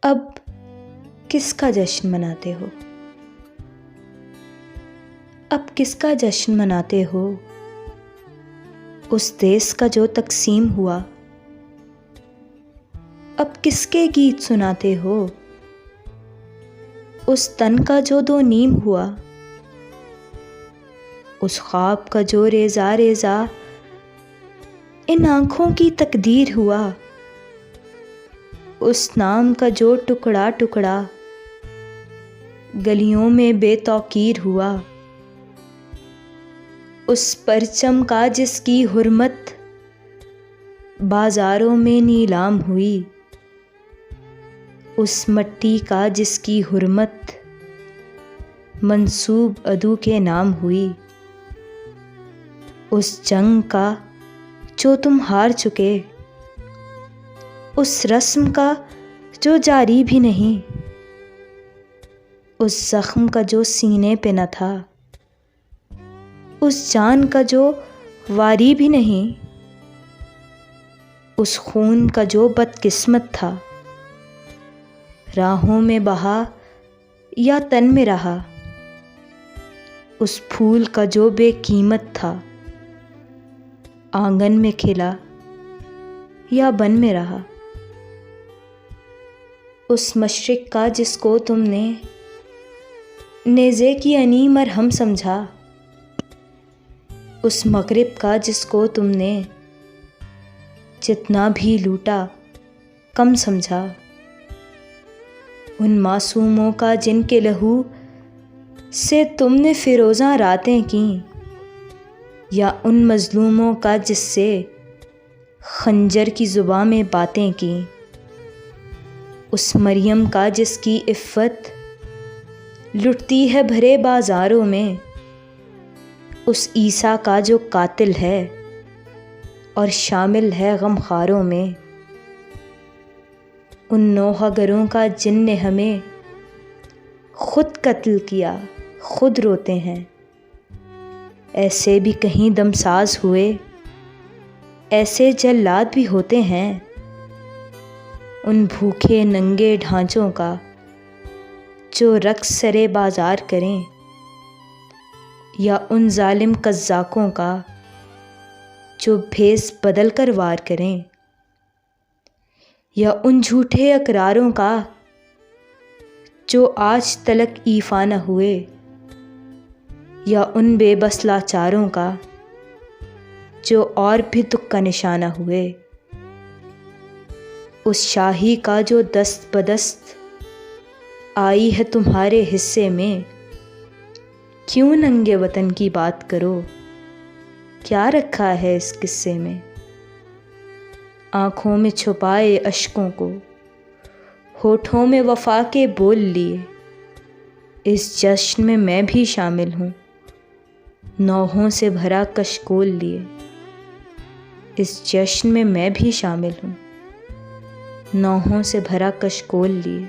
अब किसका जश्न मनाते हो? अब किसका जश्न मनाते हो? उस देश का जो तकसीम हुआ। अब किसके गीत सुनाते हो? उस तन का जो दो नीम हुआ। उस ख्वाब का जो रेजा रेजा इन आँखों की तकदीर हुआ। उस नाम का जो टुकड़ा टुकड़ा गलियों में बेतौकीर हुआ। उस परचम का जिसकी हुर्मत बाजारों में नीलाम हुई। उस मट्टी का जिसकी हुर्मत मंसूब अदू के नाम हुई। उस जंग का जो तुम हार चुके, उस रस्म का जो जारी भी नहीं, उस जख्म का जो सीने पे न था, उस जान का जो वारी भी नहीं, उस खून का जो बदकिस्मत था, राहों में बहा या तन में रहा, उस फूल का जो बेकीमत था, आंगन में खिला या बन में रहा। उस मशरिक का जिसको तुमने नेज़े की अनी मरहम समझा। उस मगरिब का जिसको तुमने जितना भी लूटा कम समझा। उन मासूमों का जिनके लहू से तुमने फिरोज़ा रातें की, या उन मज़लूमों का जिससे खंजर की ज़ुबान में बातें की। उस मरियम का जिसकी इफ़्फ़त लुटती है भरे बाज़ारों में। उस ईसा का जो कातिल है और शामिल है गमखारों में। उन नौहागरों का जिनने हमें खुद कत्ल किया खुद रोते हैं। ऐसे भी कहीं दमसाज हुए, ऐसे जल्लाद भी होते हैं। उन भूखे नंगे ढांचों का जो रक्स सरे बाजार करें, या उन जालिम कज़्ज़ाकों का जो भेस बदल कर वार करें, या उन झूठे अकरारों का जो आज तलक ईफा न हुए, या उन बेबस लाचारों का जो और भी दुख का निशाना हुए। उस शाही का जो दस्त बदस्त आई है तुम्हारे हिस्से में। क्यों नंगे वतन की बात करो, क्या रखा है इस किस्से में। आँखों में छुपाए अश्कों को होठों में वफा के बोल लिए। इस जश्न में मैं भी शामिल हूँ, नौहों से भरा कशकोल लिए। इस जश्न में मैं भी शामिल हूँ, नौहों से भरा कशकोल लिए।